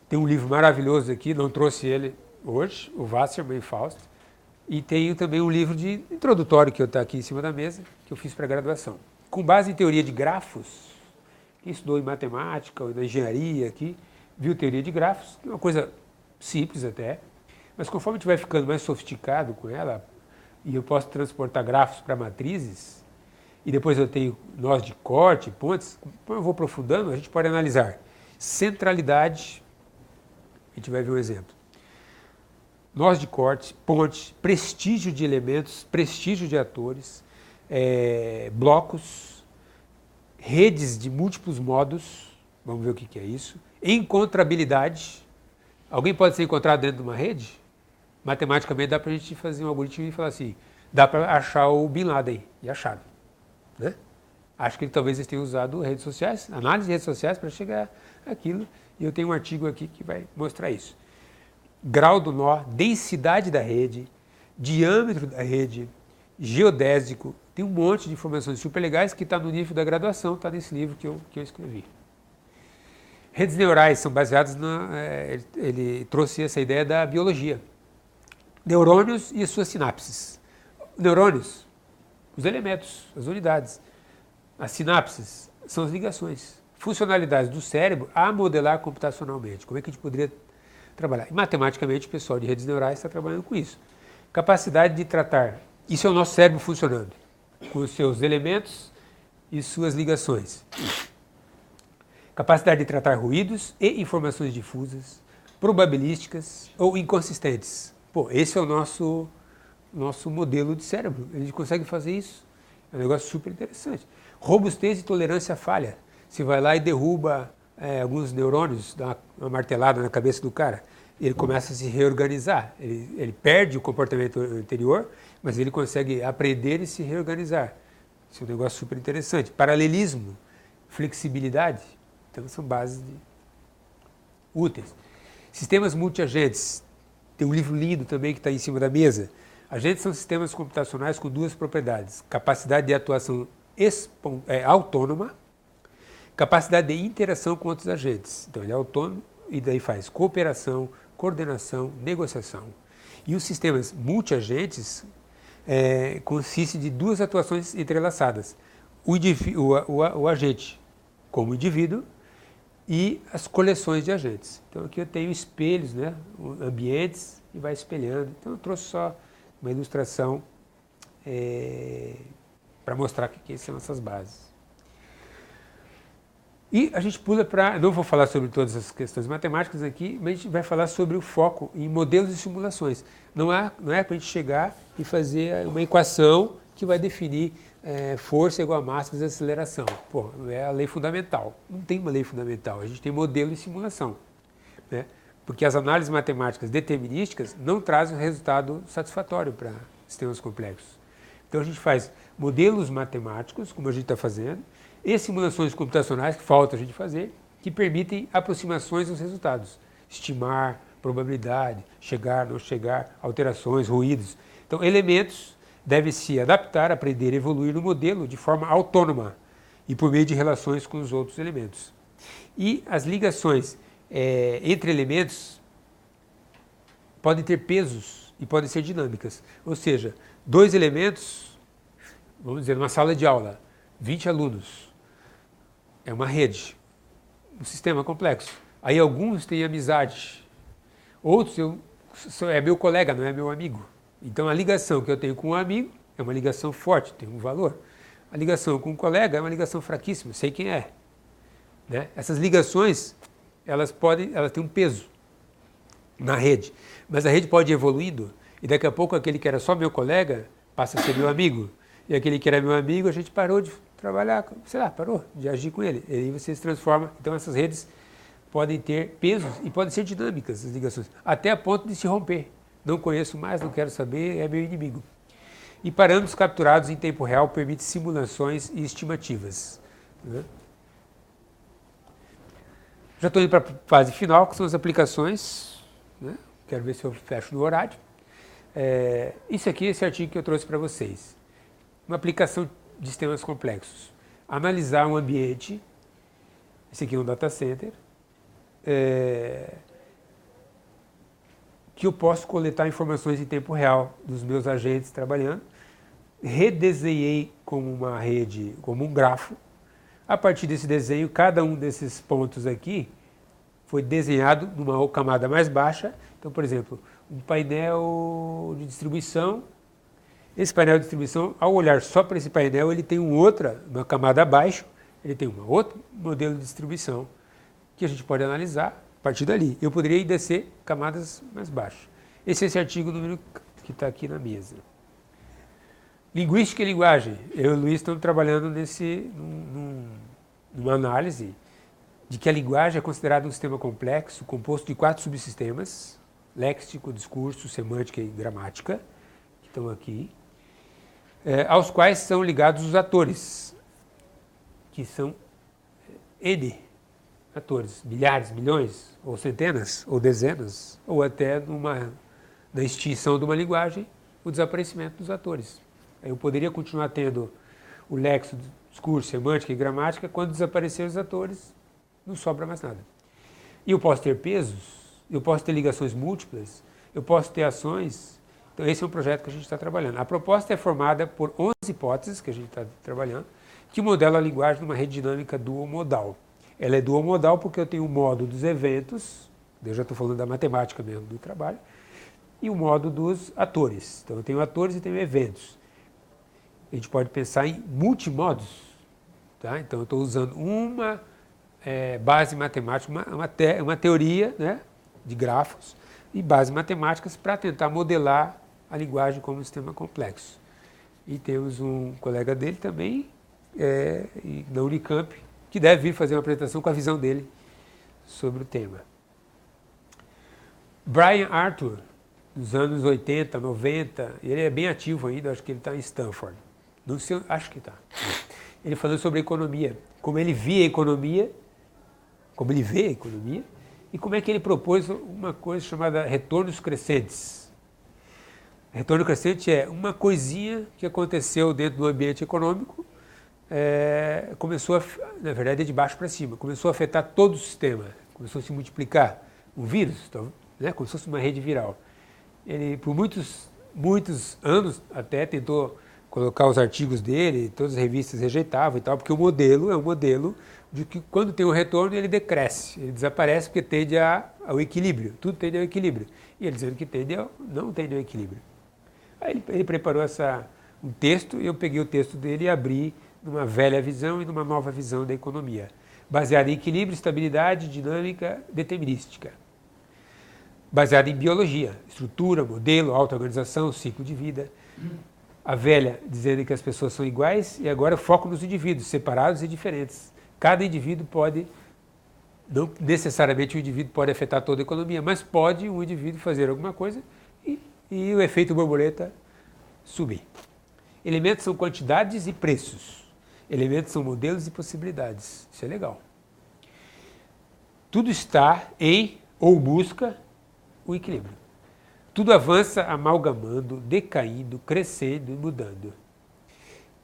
A: Tem um livro maravilhoso aqui, não trouxe ele hoje, o Wasserman e Faust. E tenho também um livro de introdutório que está aqui em cima da mesa, que eu fiz para graduação. Com base em teoria de grafos, quem estudou em matemática ou na engenharia aqui, viu teoria de grafos, que é uma coisa simples até, mas conforme a gente vai ficando mais sofisticado com ela, e eu posso transportar grafos para matrizes, e depois eu tenho nós de corte, pontes, eu vou aprofundando, a gente pode analisar centralidade, A gente vai ver um exemplo. Nós de corte, ponte, prestígio de elementos, prestígio de atores, blocos, redes de múltiplos modos, vamos ver o que é isso, encontrabilidade. Alguém pode ser encontrado dentro de uma rede? Matematicamente dá para a gente fazer um algoritmo e falar assim, dá para achar o Bin Laden, e acharam. Né? Acho que ele talvez tenha usado redes sociais, análise de redes sociais para chegar àquilo, e eu tenho um artigo aqui que vai mostrar isso. Grau do nó, densidade da rede, diâmetro da rede, geodésico, tem um monte de informações super legais que está no nível da graduação, está nesse livro que eu escrevi. Redes neurais são baseadas ele trouxe essa ideia da biologia. Neurônios e as suas sinapses. Neurônios, os elementos, as unidades. As sinapses são as ligações. Funcionalidades do cérebro a modelar computacionalmente. Como é que a gente poderia trabalhar? E matematicamente o pessoal de redes neurais está trabalhando com isso. Capacidade de tratar. Isso é o nosso cérebro funcionando, com os seus elementos e suas ligações. Capacidade de tratar ruídos e informações difusas, probabilísticas ou inconsistentes. Pô, esse é o nosso modelo de cérebro. A gente consegue fazer isso. É um negócio super interessante. Robustez e tolerância à falha. Você vai lá e derruba alguns neurônios, dá uma martelada na cabeça do cara, ele começa a se reorganizar. Ele perde o comportamento anterior, mas ele consegue aprender e se reorganizar. Isso é um negócio super interessante. Paralelismo, flexibilidade. Então, são bases úteis. Sistemas multiagentes. Tem um livro lindo também que está em cima da mesa. Agentes são sistemas computacionais com duas propriedades. Capacidade de atuação autônoma, capacidade de interação com outros agentes. Então, ele é autônomo e daí faz cooperação, coordenação, negociação. E os sistemas multiagentes consistem de duas atuações entrelaçadas. O agente como indivíduo e as coleções de agentes. Então aqui eu tenho espelhos, né, ambientes, e vai espelhando. Então eu trouxe só uma ilustração para mostrar que são essas bases. E a gente pula para, não vou falar sobre todas as questões matemáticas aqui, mas a gente vai falar sobre o foco em modelos e simulações. Não é para a gente chegar e fazer uma equação que vai definir força igual a massa vezes aceleração. Pô, não é a lei fundamental. Não tem uma lei fundamental, a gente tem modelo e simulação. Né? Porque as análises matemáticas determinísticas não trazem um resultado satisfatório para sistemas complexos. Então a gente faz modelos matemáticos, como a gente está fazendo, e simulações computacionais, que falta a gente fazer, que permitem aproximações dos resultados. Estimar, probabilidade, chegar, não chegar, alterações, ruídos. Então, elementos devem se adaptar, aprender e evoluir no modelo de forma autônoma e por meio de relações com os outros elementos. E as ligações entre elementos podem ter pesos e podem ser dinâmicas. Ou seja, dois elementos, vamos dizer, numa sala de aula, 20 alunos, é uma rede, um sistema complexo. Aí alguns têm amizade, outros é meu colega, não é meu amigo. Então a ligação que eu tenho com um amigo é uma ligação forte, tem um valor. A ligação com um colega é uma ligação fraquíssima, sei quem é. Né? Essas ligações, elas têm um peso na rede, mas a rede pode ir evoluindo e daqui a pouco aquele que era só meu colega passa a ser meu amigo. E aquele que era meu amigo, a gente parou de trabalhar, sei lá, parou de agir com ele. E aí você se transforma. Então essas redes podem ter pesos e podem ser dinâmicas, as ligações, até a ponto de se romper. Não conheço mais, não quero saber, é meu inimigo. E parâmetros capturados em tempo real permitem simulações e estimativas. Né? Já estou indo para a fase final, que são as aplicações. Né? Quero ver se eu fecho no horário. Isso aqui é esse artigo que eu trouxe para vocês. Uma aplicação de sistemas complexos. Analisar um ambiente, esse aqui é um data center, que eu posso coletar informações em tempo real dos meus agentes trabalhando, redesenhei como uma rede, como um grafo. A partir desse desenho, cada um desses pontos aqui foi desenhado numa camada mais baixa. Então, por exemplo, um painel de distribuição. Esse painel de distribuição, ao olhar só para esse painel, ele tem uma camada abaixo, ele tem um outro modelo de distribuição que a gente pode analisar partir dali. Eu poderia descer camadas mais baixas. Esse artigo número que está aqui na mesa. Linguística e linguagem. Eu e o Luiz estamos trabalhando numa análise de que a linguagem é considerada um sistema complexo, composto de 4 subsistemas: léxico, discurso, semântica e gramática, que estão aqui, aos quais são ligados os atores, que são N atores, milhares, milhões, ou centenas, ou dezenas, ou até na extinção de uma linguagem, o desaparecimento dos atores. Eu poderia continuar tendo o léxico, discurso, semântica e gramática, quando desaparecer os atores, não sobra mais nada. E eu posso ter pesos, eu posso ter ligações múltiplas, eu posso ter ações. Então esse é um projeto que a gente está trabalhando. A proposta é formada por 11 hipóteses que a gente está trabalhando, que modelam a linguagem numa rede dinâmica duomodal. Ela é duomodal porque eu tenho o modo dos eventos, eu já estou falando da matemática mesmo do trabalho, e o modo dos atores. Então eu tenho atores e tenho eventos. A gente pode pensar em multimodos. Tá? Então eu estou usando uma base matemática, uma teoria, né, de grafos e bases matemáticas para tentar modelar a linguagem como um sistema complexo. E temos um colega dele também, na Unicamp, que deve vir fazer uma apresentação com a visão dele sobre o tema. Brian Arthur, dos anos 80, 90, ele é bem ativo ainda, acho que ele está em Stanford. Não sei, acho que está. Ele falando sobre a economia, como ele via a economia, como ele vê a economia, e como é que ele propôs uma coisa chamada retornos crescentes. Retorno crescente é uma coisinha que aconteceu dentro do ambiente econômico, começou, na verdade, de baixo para cima, começou a afetar todo o sistema, começou a se multiplicar. Um vírus, né, como se fosse uma rede viral. Ele, por muitos anos, até tentou colocar os artigos dele, todas as revistas rejeitavam e tal, porque o modelo é um modelo de que quando tem um retorno ele decresce, ele desaparece porque tende ao equilíbrio, tudo tende ao equilíbrio. E ele dizendo que não tende ao equilíbrio. Aí ele preparou um texto, e eu peguei o texto dele e abri numa velha visão e numa nova visão da economia, baseada em equilíbrio, estabilidade, dinâmica, determinística. Baseada em biologia, estrutura, modelo, auto-organização, ciclo de vida. A velha dizendo que as pessoas são iguais, e agora foco nos indivíduos, separados e diferentes. Cada indivíduo pode, não necessariamente o indivíduo pode afetar toda a economia, mas pode um indivíduo fazer alguma coisa e o efeito borboleta subir. Elementos são quantidades e preços. Elementos são modelos e possibilidades. Isso é legal. Tudo está em ou busca o equilíbrio. Tudo avança amalgamando, decaindo, crescendo e mudando.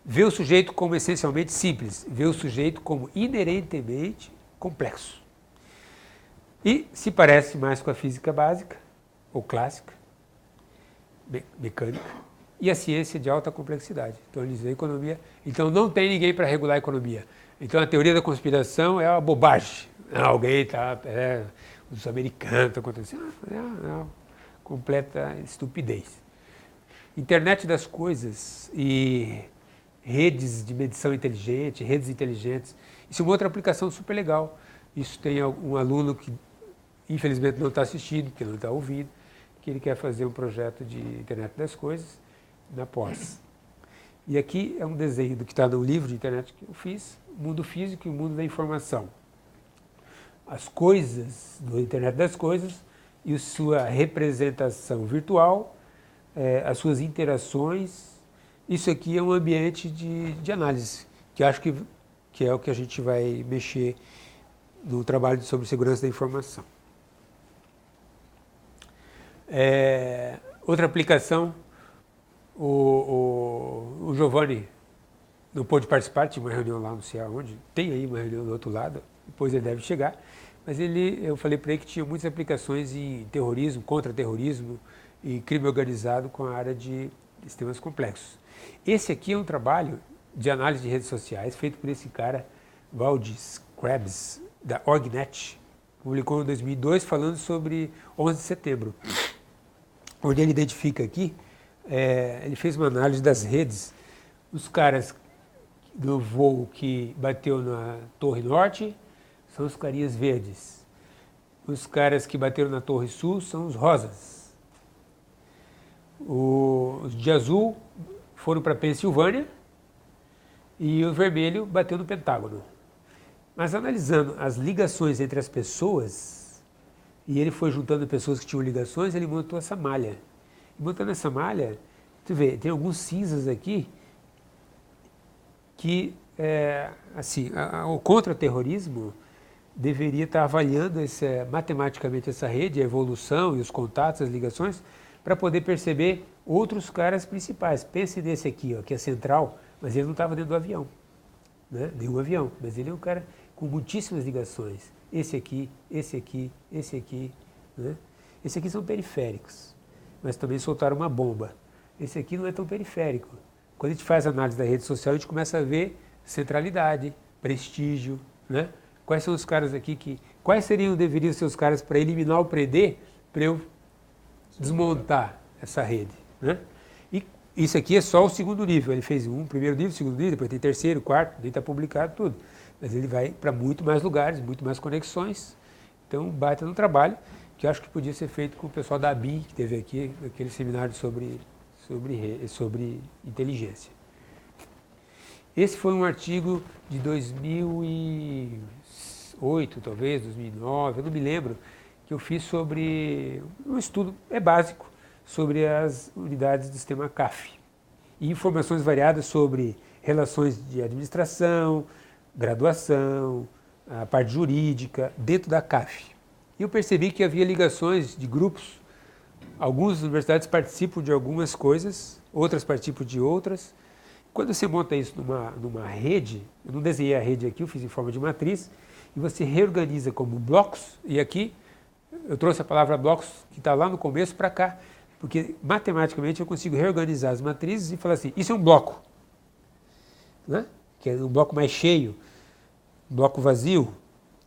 A: Vê o sujeito como essencialmente simples, vê o sujeito como inerentemente complexo. E se parece mais com a física básica, ou clássica, mecânica, e a ciência de alta complexidade. Então eles veem a economia, então não tem ninguém para regular a economia. Então a teoria da conspiração é uma bobagem. Alguém está, os americanos estão acontecendo, completa estupidez. Internet das coisas e redes de medição inteligente, redes inteligentes, isso é uma outra aplicação super legal. Isso tem um aluno que infelizmente não está assistindo, que não está ouvindo, que ele quer fazer um projeto de internet das coisas na pós. E aqui é um desenho do que está no livro de internet que eu fiz, o mundo físico e o mundo da informação. As coisas do internet das coisas e sua representação virtual, as suas interações. Isso aqui é um ambiente de análise, que acho que é o que a gente vai mexer no trabalho sobre segurança da informação. Outra aplicação, o Giovanni não pôde participar, tinha uma reunião lá, não sei aonde, tem aí uma reunião do outro lado, depois ele deve chegar, mas eu falei para ele que tinha muitas aplicações em terrorismo, contra-terrorismo e crime organizado com a área de sistemas complexos. Esse aqui é um trabalho de análise de redes sociais feito por esse cara, Valdis Krebs, da Orgnet, publicou em 2002 falando sobre 11 de setembro, onde ele identifica aqui, ele fez uma análise das redes, os caras do voo que bateu na Torre Norte são os carinhas verdes, Os caras que bateram na Torre Sul são os rosas. Os de azul foram para a Pensilvânia e o vermelho bateu no Pentágono. Mas analisando as ligações entre as pessoas, e ele foi juntando pessoas que tinham ligações, ele montou essa malha. E montando essa malha, tu vê, tem alguns cinzas aqui que, assim, o contra-terrorismo deveria estar avaliando matematicamente essa rede, a evolução e os contatos, as ligações, para poder perceber outros caras principais. Pense nesse aqui, ó, que é central, mas ele não estava dentro do avião, né? Nenhum avião, mas ele é um cara com muitíssimas ligações. Esse aqui, esse aqui, esse aqui, né? Esse aqui são periféricos, mas também soltaram uma bomba. Esse aqui não é tão periférico. Quando a gente faz análise da rede social, a gente começa a ver centralidade, prestígio, né? Quais são os caras aqui quais deveriam ser os caras para eliminar o PD, para eu desmontar essa rede, né? E isso aqui é só o segundo nível. Ele fez primeiro nível, segundo nível, depois tem terceiro, quarto, nem está publicado tudo. Mas ele vai para muito mais lugares, muito mais conexões. Então, baita no trabalho, que eu acho que podia ser feito com o pessoal da ABIN, que teve aqui, aquele seminário sobre inteligência. Esse foi um artigo de 2008, talvez, 2009, eu não me lembro, que eu fiz sobre um estudo, básico, sobre as unidades do sistema CAF. E informações variadas sobre relações de administração, graduação, a parte jurídica, dentro da CAF. E eu percebi que havia ligações de grupos. Algumas universidades participam de algumas coisas, outras participam de outras. Quando você monta isso numa rede, eu não desenhei a rede aqui, eu fiz em forma de matriz, e você reorganiza como blocos, e aqui eu trouxe a palavra blocos, que está lá no começo, para cá, porque matematicamente eu consigo reorganizar as matrizes e falar assim, isso é um bloco, né? Que é um bloco mais cheio, um bloco vazio.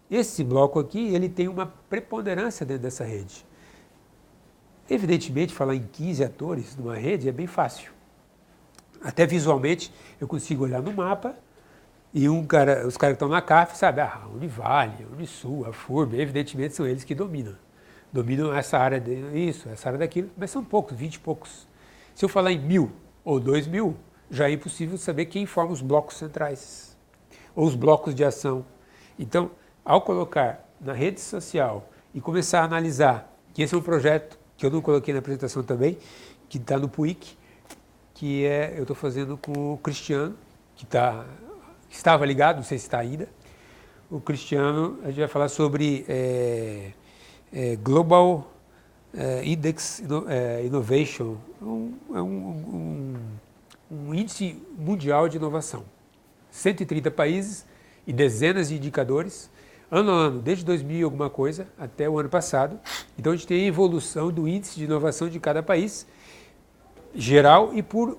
A: Esse bloco aqui, ele tem uma preponderância dentro dessa rede. Evidentemente, falar em 15 atores numa rede é bem fácil. Até visualmente, eu consigo olhar no mapa e os caras que estão na CAF, sabe, a Univale, a Unisul, a FURB, evidentemente são eles que dominam. Dominam essa área disso, essa área daquilo, mas são poucos, 20 e poucos. Se eu falar em 1.000 ou 2.000, já é impossível saber quem forma os blocos centrais, ou os blocos de ação. Então, ao colocar na rede social e começar a analisar, que esse é um projeto que eu não coloquei na apresentação também, que está no PUIC, que eu estou fazendo com o Cristiano, que estava ligado, não sei se está ainda. O Cristiano, a gente vai falar sobre Global Index Innovation, um índice mundial de inovação. 130 países e dezenas de indicadores, ano a ano, desde 2000 e alguma coisa até o ano passado. Então a gente tem a evolução do índice de inovação de cada país, geral e por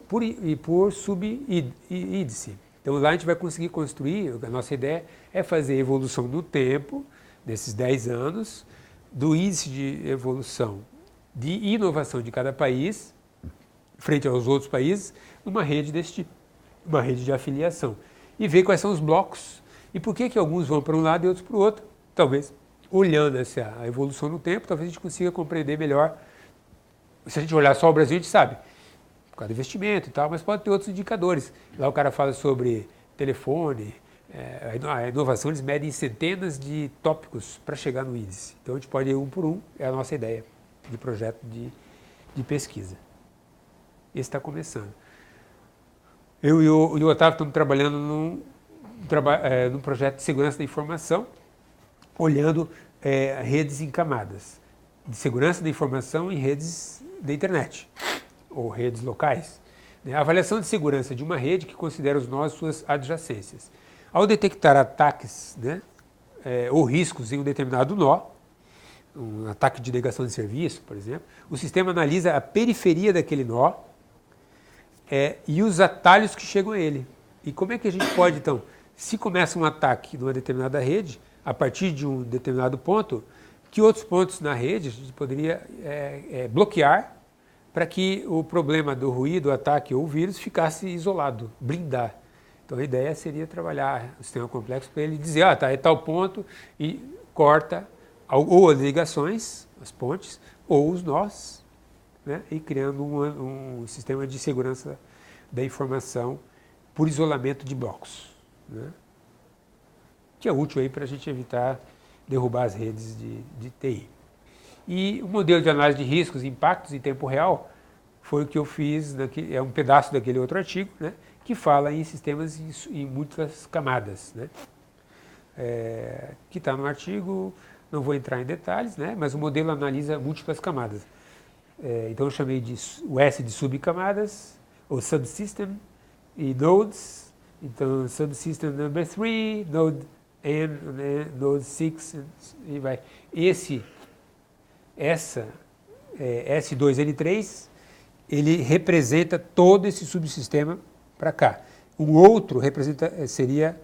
A: subíndice. Então lá a gente vai conseguir construir, a nossa ideia é fazer a evolução no tempo, desses 10 anos, do índice de evolução de inovação de cada país, frente aos outros países, numa rede desse tipo, uma rede de afiliação. E ver quais são os blocos e por que alguns vão para um lado e outros para o outro. Talvez, olhando a evolução no tempo, talvez a gente consiga compreender melhor. Se a gente olhar só o Brasil, a gente sabe, por causa do investimento e tal, mas pode ter outros indicadores. Lá o cara fala sobre telefone, a inovação, eles medem centenas de tópicos para chegar no índice. Então a gente pode ir um por um, é a nossa ideia de projeto de pesquisa. Esse está começando. Eu e o Otávio estamos trabalhando num projeto de segurança da informação, olhando redes em camadas, de segurança da informação em redes da internet, ou redes locais. A avaliação de segurança de uma rede que considera os nós e suas adjacências. Ao detectar ataques, ou riscos em um determinado nó, um ataque de negação de serviço, por exemplo, o sistema analisa a periferia daquele nó e os atalhos que chegam a ele. E como é que a gente pode, então, se começa um ataque numa determinada rede, a partir de um determinado ponto, que outros pontos na rede a gente poderia bloquear para que o problema do ruído, o ataque ou o vírus ficasse isolado, blindar. Então a ideia seria trabalhar o sistema complexo para ele dizer, é tal ponto e corta ou as ligações, as pontes, ou os nós, né? E criando um sistema de segurança da informação por isolamento de blocos, né? Que é útil aí para a gente evitar derrubar as redes de TI. E o modelo de análise de riscos e impactos em tempo real foi o que eu fiz, é um pedaço daquele outro artigo, né, que fala em sistemas em múltiplas camadas, né, que está no artigo, não vou entrar em detalhes, né, mas o modelo analisa múltiplas camadas. Então eu chamei de o S de subcamadas, ou subsystem, e nodes. Então subsystem number 3, node N, né, node 6, e vai. S2N3, ele representa todo esse subsistema para cá. Um outro representaria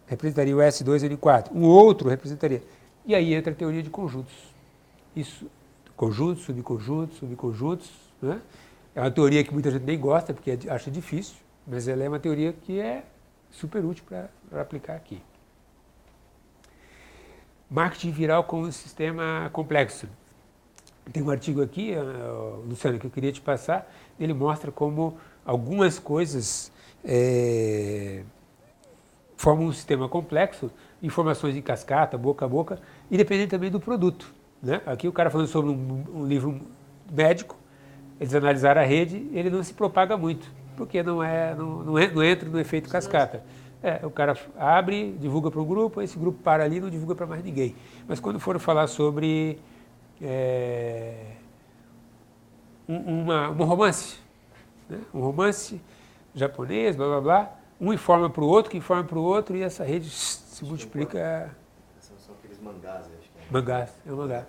A: o S2N4, um outro representaria. E aí entra a teoria de conjuntos. Isso, conjuntos, subconjuntos, né? É uma teoria que muita gente nem gosta, porque acha difícil, mas ela é uma teoria que é super útil para aplicar aqui. Marketing viral com um sistema complexo. Tem um artigo aqui, Luciano, que eu queria te passar, ele mostra como algumas coisas formam um sistema complexo, informações em cascata, boca a boca, e dependem também do produto, né? Aqui o cara falando sobre um livro médico, eles analisaram a rede, ele não se propaga muito, porque não entra no efeito cascata. O cara abre, divulga para um grupo, esse grupo para ali e não divulga para mais ninguém. Mas quando for falar sobre um romance, né? Um romance japonês, blá blá blá, um informa para o outro, que informa para o outro, e essa rede se multiplica.
C: São aqueles mangás, acho que é.
A: Mangás, é um mangá.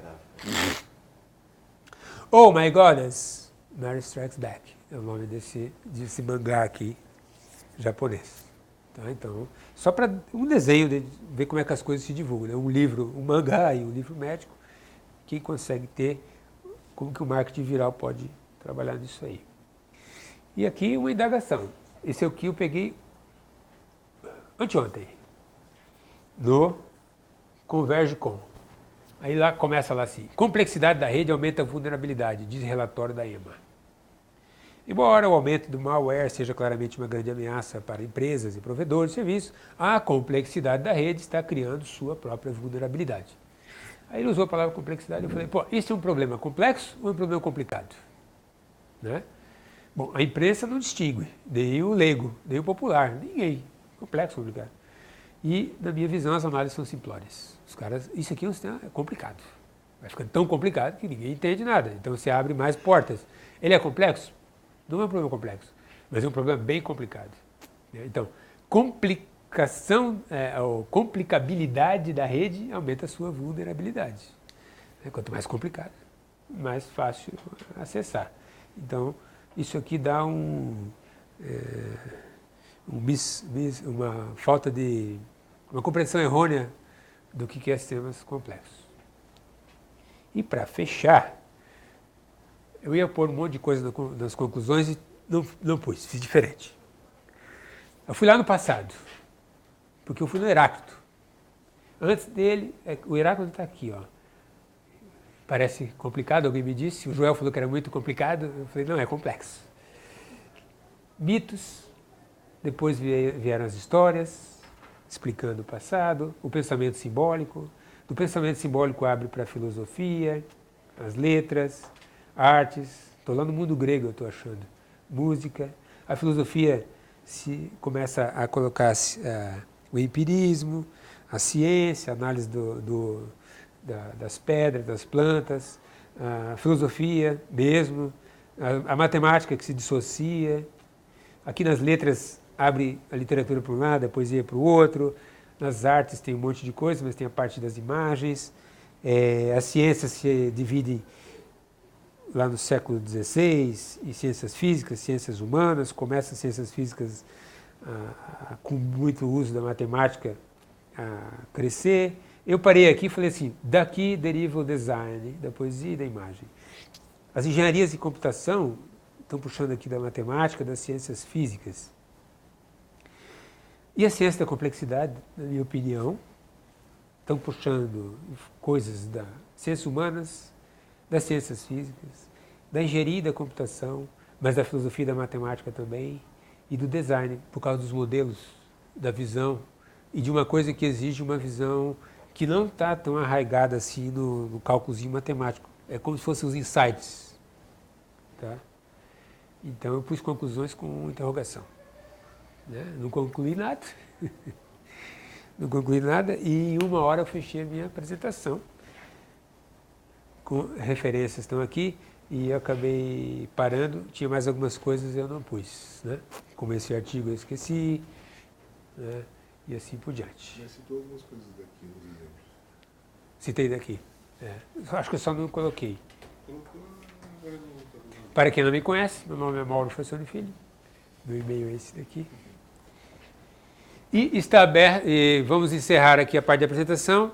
A: Oh my goddess, Mary Strikes Back, é o nome desse mangá aqui, japonês. Tá, então, só para um desenho de ver como é que as coisas se divulgam, né? Um livro, um mangá e um livro médico, quem consegue ter, como que o marketing viral pode trabalhar nisso aí. E aqui uma indagação. Esse aqui eu peguei anteontem, no Converge Com. Aí lá começa lá assim, complexidade da rede aumenta a vulnerabilidade, diz relatório da EMA. Embora o aumento do malware seja claramente uma grande ameaça para empresas e provedores de serviços, a complexidade da rede está criando sua própria vulnerabilidade. Aí ele usou a palavra complexidade e eu falei, isso é um problema complexo ou é um problema complicado? Né? Bom, a imprensa não distingue, nem o leigo, nem o popular, ninguém. Complexo, complicado. E, na minha visão, as análises são simplórias. Os caras, isso aqui é um sistema complicado. Vai ficando tão complicado que ninguém entende nada. Então você abre mais portas. Ele é complexo? Não é um problema complexo, mas é um problema bem complicado. Então, complicabilidade da rede aumenta a sua vulnerabilidade. Quanto mais complicado, mais fácil acessar. Então, isso aqui dá uma falta de, uma compreensão errônea do que é sistemas complexos. E para fechar, eu ia pôr um monte de coisa nas conclusões e não pus, fiz diferente. Eu fui lá no passado, porque eu fui no Heráclito. Antes dele, o Heráclito está aqui, ó. Parece complicado, alguém me disse, o Joel falou que era muito complicado, eu falei, não, é complexo. Mitos, depois vieram as histórias, explicando o passado, o pensamento simbólico. Do pensamento simbólico abre para a filosofia, as letras, artes, estou lá no mundo grego, eu estou achando, música. A filosofia começa a colocar o empirismo, a ciência, a análise das pedras, das plantas, a filosofia mesmo, a matemática que se dissocia. Aqui nas letras abre a literatura para um lado, a poesia para o outro. Nas artes tem um monte de coisa, mas tem a parte das imagens. A ciência se divide lá no século XVI, em ciências físicas, ciências humanas. Começa as ciências físicas com muito uso da matemática a crescer. Eu parei aqui e falei assim, daqui deriva o design, da poesia e da imagem. As engenharias de computação estão puxando aqui da matemática, das ciências físicas. E a ciência da complexidade, na minha opinião, estão puxando coisas das ciências humanas, das ciências físicas, da engenharia e da computação, mas da filosofia e da matemática também, e do design, por causa dos modelos, da visão, e de uma coisa que exige uma visão que não está tão arraigada assim no cálculozinho matemático. É como se fossem os insights. Tá? Então eu pus conclusões com interrogação. Né? Não concluí nada. Não concluí nada e em 1 hora eu fechei a minha apresentação. Com referências estão aqui e eu acabei parando. Tinha mais algumas coisas eu não pus. Né? Como esse artigo eu esqueci, né? E assim por diante.
D: Mas citou algumas coisas daqui nos exemplos.
A: Citei daqui. Acho que eu só não coloquei.
D: Colocou, agora não está colocando.
A: Para quem não me conhece, meu nome é Mauro Fassoni Filho. Meu e-mail é esse daqui. E está aberto, e vamos encerrar aqui a parte da apresentação.